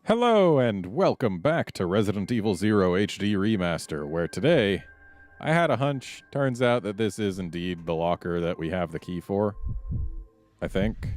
Hello and welcome back to Resident Evil Zero HD Remaster, where today I had a hunch. Turns out that this is indeed the locker that we have the key for. I think.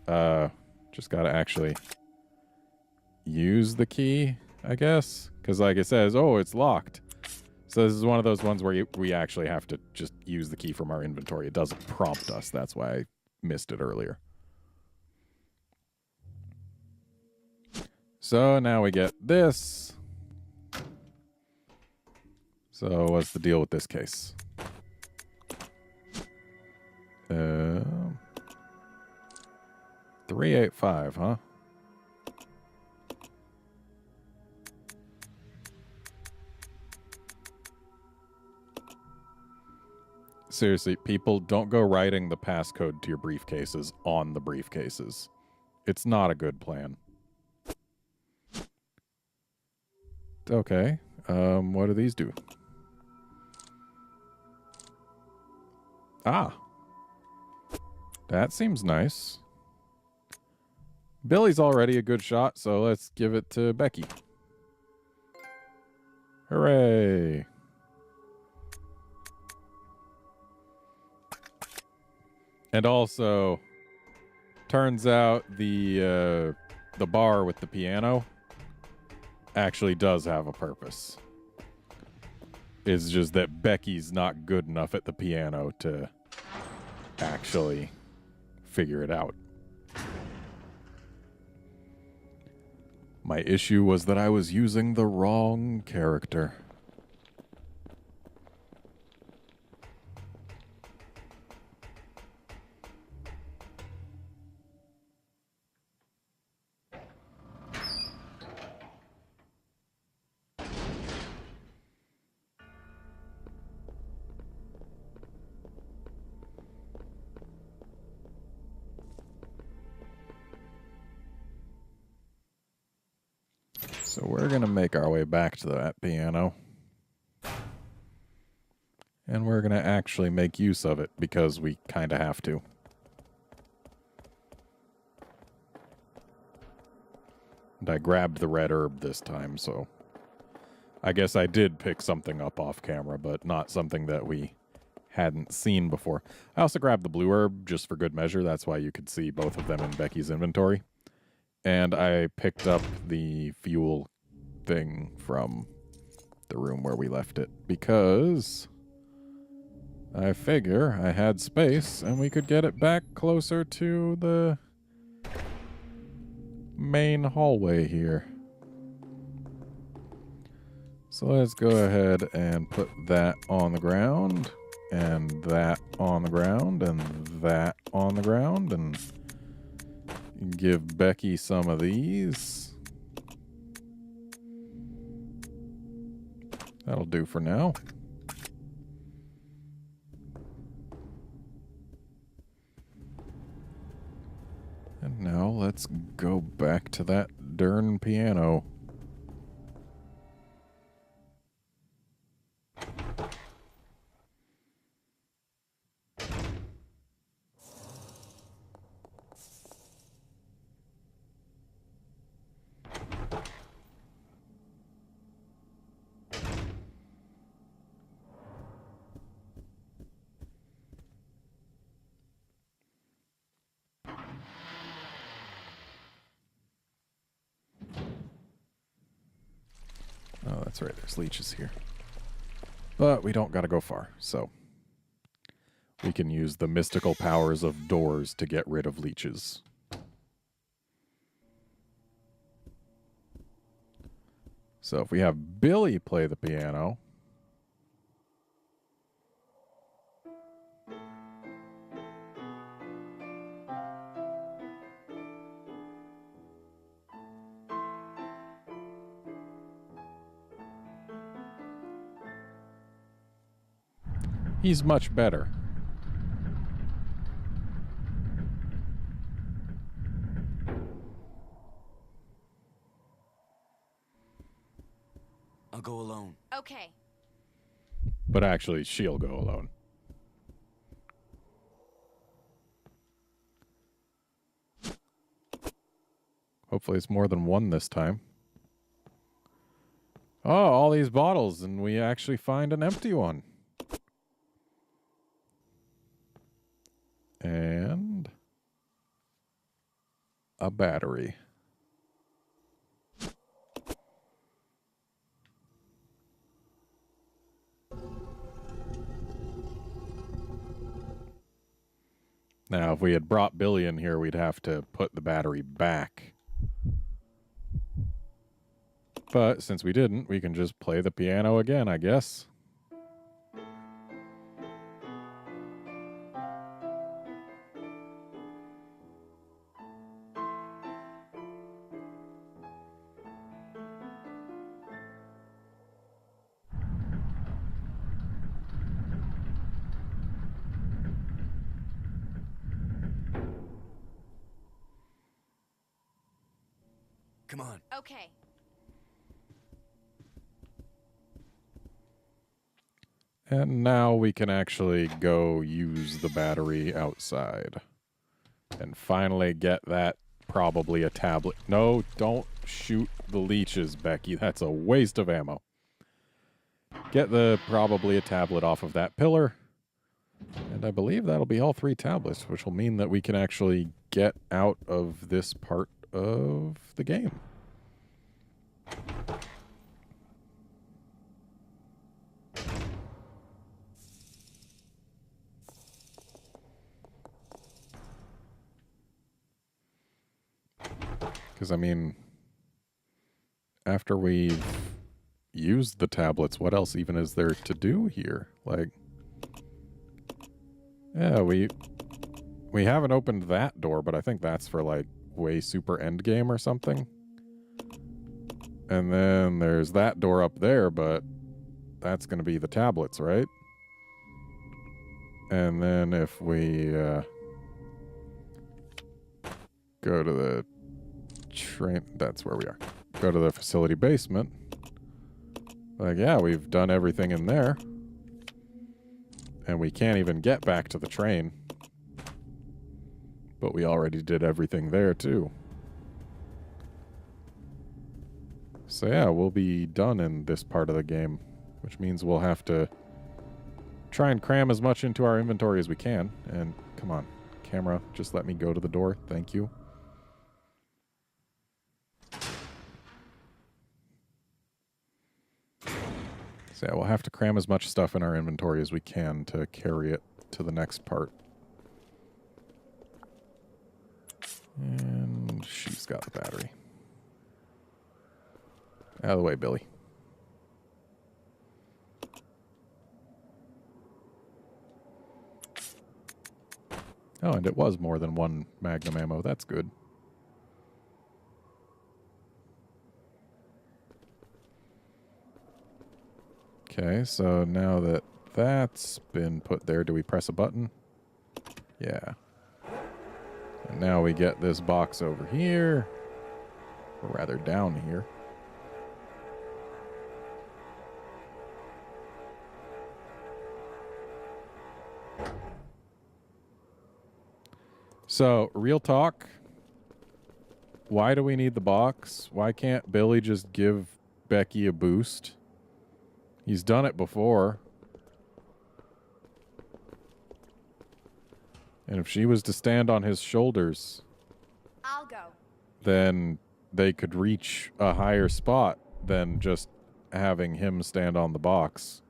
Just gotta actually use the key, I guess. Because like it says, oh, it's locked. So this is one of those ones where we actually have to just use the key from our inventory. It doesn't prompt us. That's why I missed it earlier. So now we get this. So what's the deal with this case? 385, huh? Seriously, people, don't go writing the passcode to your briefcases on the briefcases. It's not a good plan. Okay, what do these do? Ah. That seems nice. Billy's already a good shot, so let's give it to Becky. Hooray! And also, turns out the bar with the piano actually does have a purpose. It's just that Becky's not good enough at the piano to actually figure it out. My issue was that I was using the wrong character. So we're going to make our way back to that piano. And we're going to actually make use of it because we kind of have to. And I grabbed the red herb this time, so I guess I did pick something up off camera, but not something that we hadn't seen before. I also grabbed the blue herb just for good measure. That's why you could see both of them in Becky's inventory. And I picked up the fuel thing from the room where we left it because I figure I had space and we could get it back closer to the main hallway here. So let's go ahead and put that on the ground, and that on the ground, and that on the ground, and give Becky some of these. That'll do for now. And now let's go back to that darn piano. Oh, that's right. There's leeches here. But we don't gotta go far, so we can use the mystical powers of doors to get rid of leeches. So if we have Billy play the piano... he's much better. I'll go alone. Okay. But actually, she'll go alone. Hopefully it's more than one this time. Oh, all these bottles, and we actually find an empty one. And a battery. Now, if we had brought Billy in here, we'd have to put the battery back. But since we didn't, we can just play the piano again, I guess. Come on. Okay. And now we can actually go use the battery outside. And finally get that probably a tablet. No, don't shoot the leeches, Becky. That's a waste of ammo. Get the probably a tablet off of that pillar. And I believe that'll be all 3 tablets, which will mean that we can actually get out of this part of the game. Because, I mean, after we've used the tablets, what else even is there to do here? Like, yeah, we haven't opened that door, but I think that's for, like, way super endgame or something. And then there's that door up there, but that's going to be the tablets, right? And then if we go to the train, that's where we are. Go to the facility basement. Like, yeah, we've done everything in there. And we can't even get back to the train. But we already did everything there, too. So, yeah, we'll be done in this part of the game. Which means we'll have to try and cram as much into our inventory as we can. And, come on, camera, just let me go to the door. Thank you. So, yeah, we'll have to cram as much stuff in our inventory as we can to carry it to the next part. And she's got the battery. Out of the way, Billy. Oh, and it was more than 1 magnum ammo. That's good. Okay, so now that that's been put there, do we press a button? Yeah. And now we get this box over here. Or rather, down here. So, real talk. Why do we need the box? Why can't Billy just give Becky a boost? He's done it before. And if she was to stand on his shoulders, I'll go. then they could reach a higher spot than just having him stand on the box.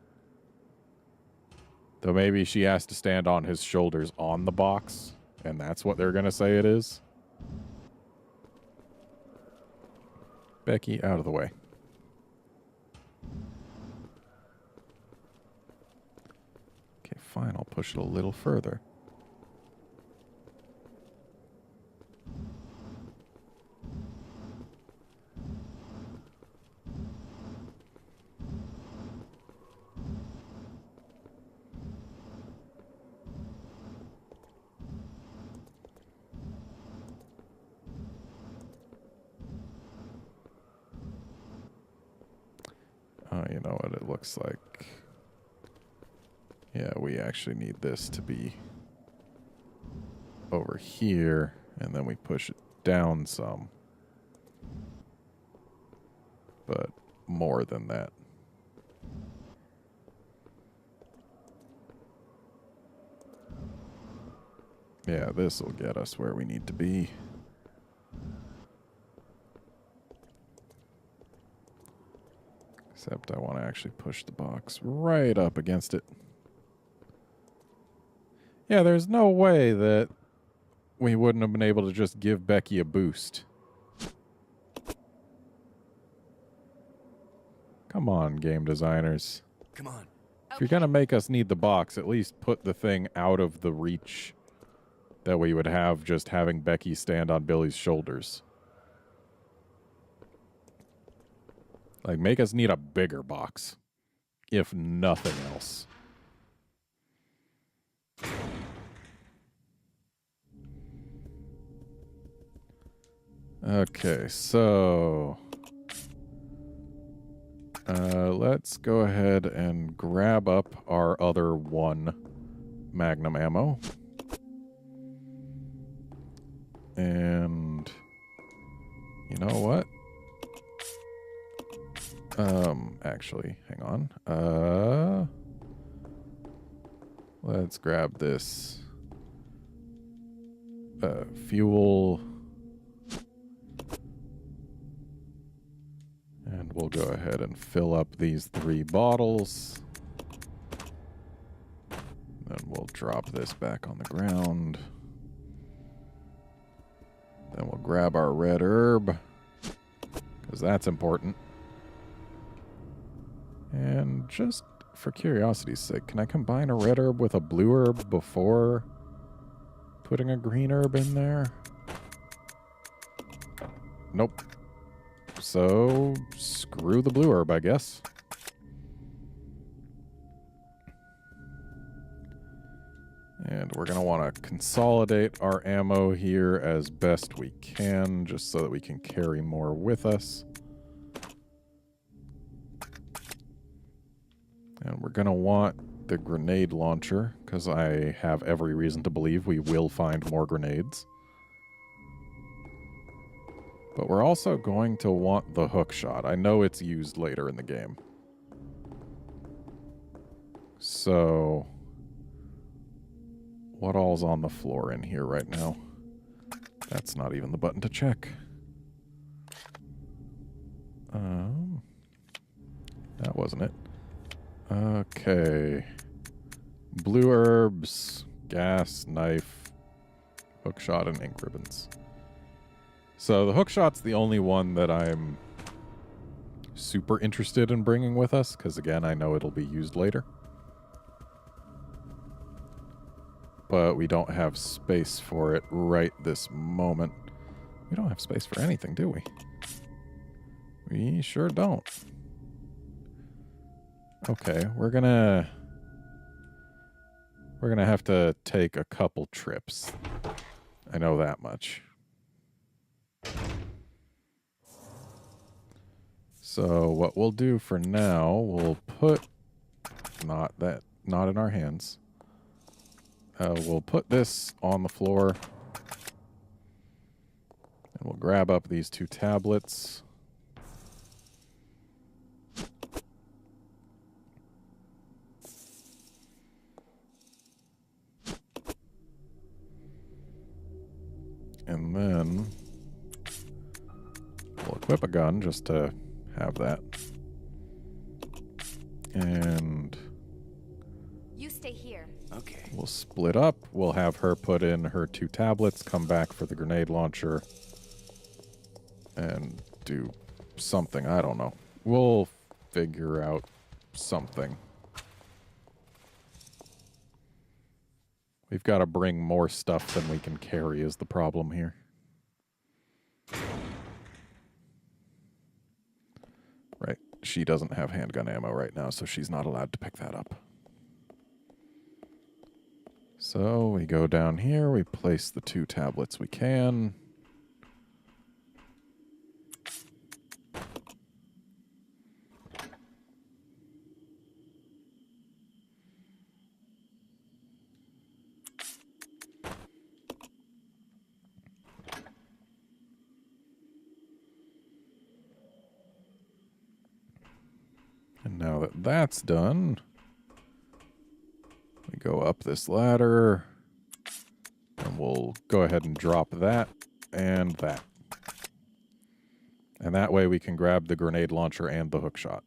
Though maybe she has to stand on his shoulders on the box, and that's what they're going to say it is. Becky, out of the way. Okay, fine. I'll push it a little further. Oh, you know what it looks like. Yeah, we actually need this to be over here, and then we push it down some. but more than that. Yeah, this will get us where we need to be. Except I want to actually push the box right up against it. Yeah, there's no way that we wouldn't have been able to just give Becky a boost. Come on, game designers. Come on. If you're going to make us need the box, at least put the thing out of the reach that we would have just having Becky stand on Billy's shoulders. Like, make us need a bigger box, if nothing else. Okay, so let's go ahead and grab up our other one Magnum ammo. And you know what? Actually, hang on. Let's grab this fuel. And we'll go ahead and fill up these 3 bottles. Then we'll drop this back on the ground. Then we'll grab our red herb, because that's important. And just for curiosity's sake, can I combine a red herb with a blue herb before putting a green herb in there? Nope. So, screw the blue herb, I guess. And we're going to want to consolidate our ammo here as best we can, just so that we can carry more with us. And we're going to want the grenade launcher, because I have every reason to believe we will find more grenades. But we're also going to want the hook shot. I know it's used later in the game. So, what all's on the floor in here right now? That's not even the button to check. That wasn't it. Okay. Blue herbs, gas, knife, hook shot, and ink ribbons. So the hook shot's the only one that I'm super interested in bringing with us, because again, I know it'll be used later. But we don't have space for it right this moment. We don't have space for anything, do we? We sure don't. Okay, we're gonna have to take a couple trips. I know that much. So what we'll do for now, we'll put not in our hands. We'll put this on the floor, and we'll grab up these 2 tablets. And then we'll equip a gun just to have that. And you stay here. Okay. We'll split up. We'll have her put in her 2 tablets, come back for the grenade launcher, and do something. I don't know. We'll figure out something. We've got to bring more stuff than we can carry is the problem here. Right. She doesn't have handgun ammo right now, so she's not allowed to pick that up. So we go down here, we place the 2 tablets we can. And now that that's done, we go up this ladder, and we'll go ahead and drop that and that. And that way we can grab the grenade launcher and the hookshot.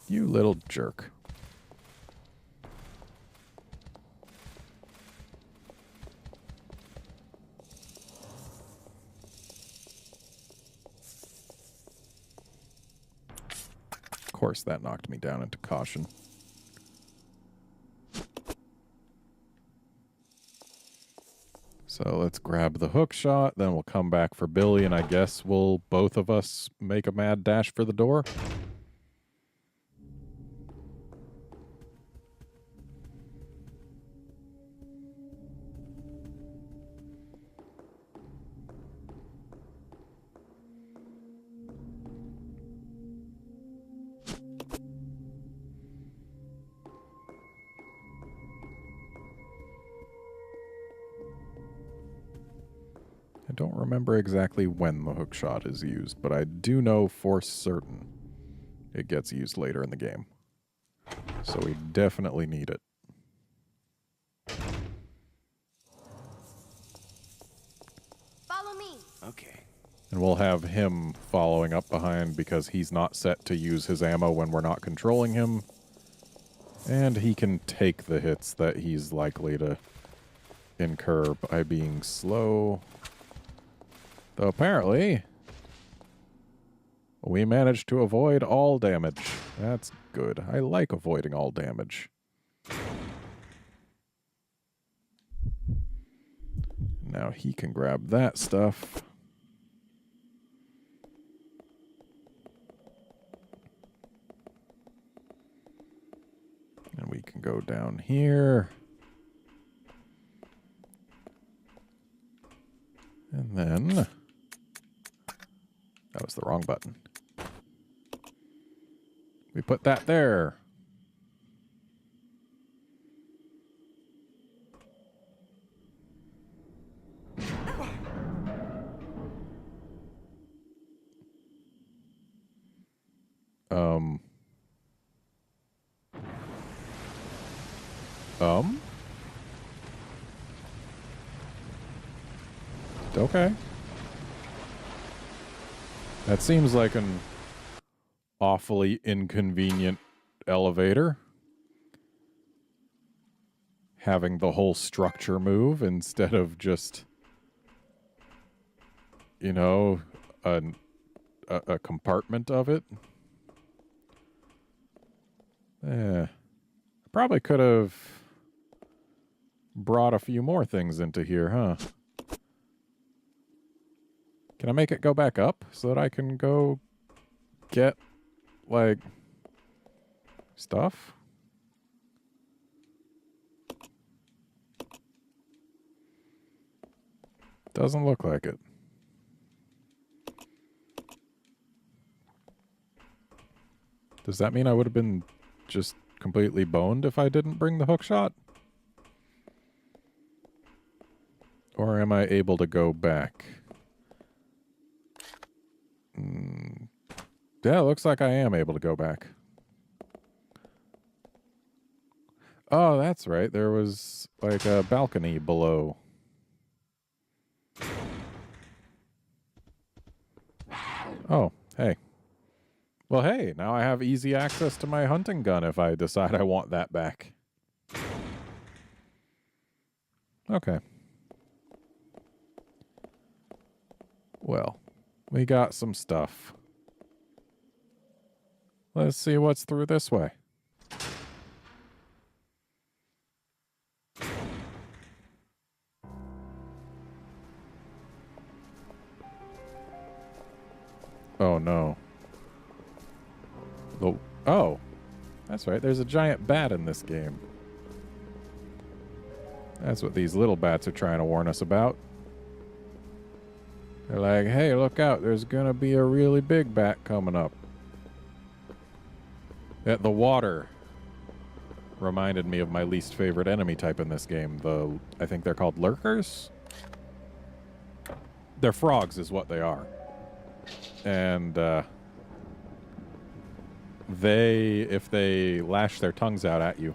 You little jerk. Of course, that knocked me down into caution. So let's grab the hook shot, then we'll come back for Billy, and I guess we'll both of us make a mad dash for the door. I don't remember exactly when the hook shot is used, but I do know for certain it gets used later in the game. So we definitely need it. Follow me. Okay. And we'll have him following up behind because he's not set to use his ammo when we're not controlling him. And he can take the hits that he's likely to incur by being slow. Though apparently, we managed to avoid all damage. That's good. I like avoiding all damage. Now he can grab that stuff. And we can go down here. And then... that was the wrong button. We put that there. Okay. That seems like an awfully inconvenient elevator. Having the whole structure move instead of just, you know, a compartment of it. I probably could have brought a few more things into here, huh? Can I make it go back up so that I can go get, like, stuff? Doesn't look like it. Does that mean I would have been just completely boned if I didn't bring the hook shot? Or am I able to go back? Yeah, it looks like I am able to go back. Oh, that's right. There was like a balcony below. Oh, hey. Well, hey, now I have easy access to my hunting gun if I decide I want that back. Okay. Well, we got some stuff. Let's see what's through this way. Oh, no. Oh, that's right. There's a giant bat in this game. That's what these little bats are trying to warn us about. They're like, hey, look out. There's going to be a really big bat coming up. At the water. reminded me of my least favorite enemy type in this game. I think they're called lurkers. They're frogs is what they are. And if they lash their tongues out at you,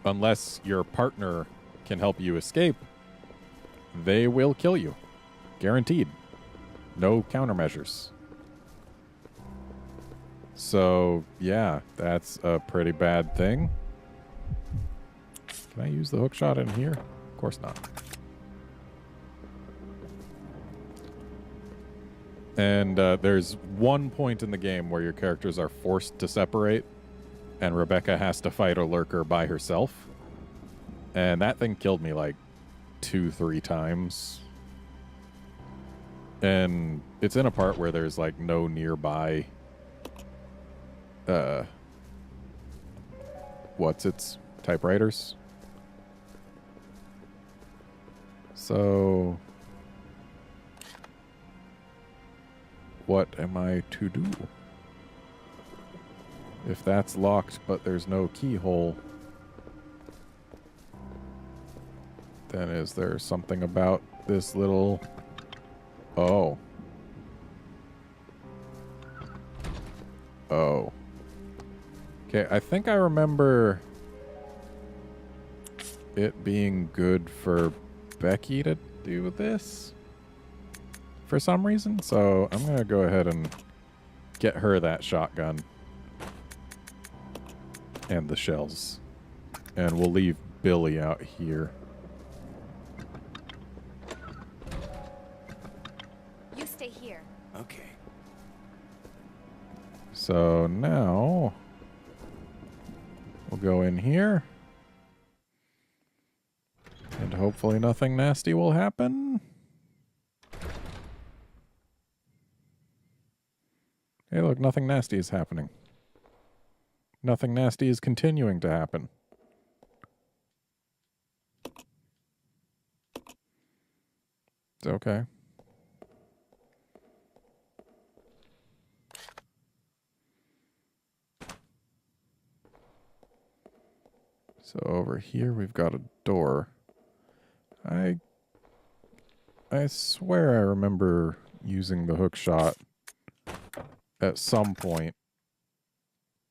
unless your partner can help you escape, they will kill you. Guaranteed. No countermeasures. So, yeah, that's a pretty bad thing. Can I use the hookshot in here? Of course not. And there's one point in the game where your characters are forced to separate, and Rebecca has to fight a lurker by herself. And that thing killed me like 2-3 times. And it's in a part where there's like no nearby typewriters. So what am I to do? If that's locked but there's no keyhole, then is there something about this little... Oh. Oh. Okay, I think I remember it being good for Becky to do this for some reason, so I'm gonna go ahead and get her that shotgun and the shells, and we'll leave Billy out here. You stay here. Okay. So now we'll go in here, and hopefully nothing nasty will happen. Hey, look, nothing nasty is happening. Nothing nasty is continuing to happen. It's okay. So over here we've got a door. I swear I remember using the hook shot at some point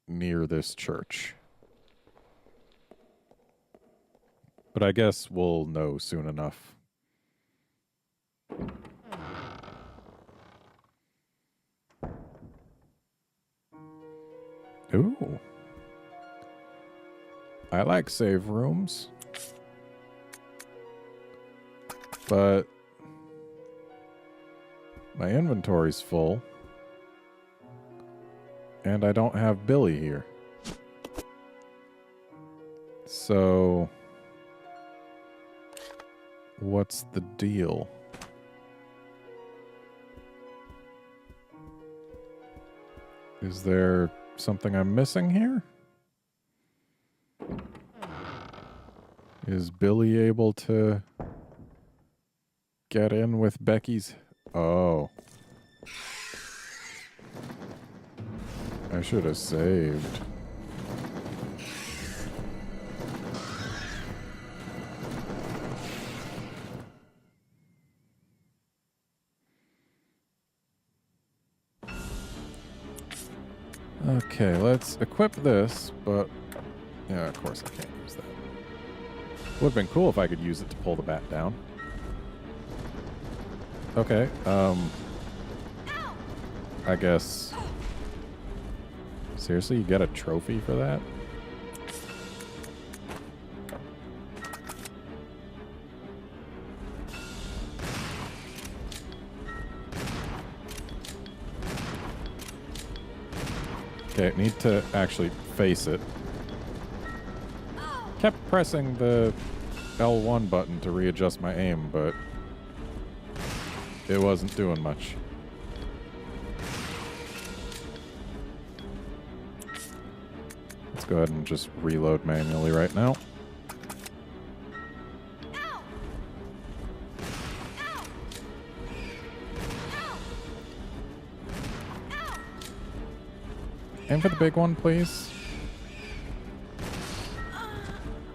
near this church. But I guess we'll know soon enough. Ooh. I like save rooms. But my inventory's full. And I don't have Billy here. So what's the deal? Is there something I'm missing here? Is Billy able to get in with Becky's... Oh. I should have saved. Okay, let's equip this, but... Yeah, of course I can't use that. Would have been cool if I could use it to pull the bat down. Okay, I guess... Seriously, you get a trophy for that? Okay, need to actually face it. Kept pressing the L1 button to readjust my aim, but it wasn't doing much. Let's go ahead and just reload manually right now. Aim for the big one, please.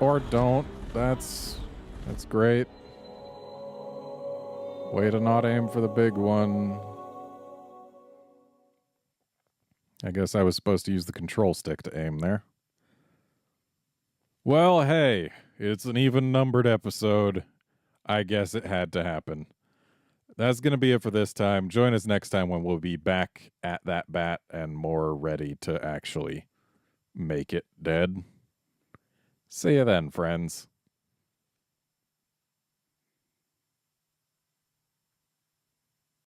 Or don't. That's great. Way to not aim for the big one. I guess I was supposed to use the control stick to aim there. Well, hey, it's an even numbered episode. I guess it had to happen. That's going to be it for this time. Join us next time when we'll be back at that bat and more ready to actually make it dead. See you then, friends.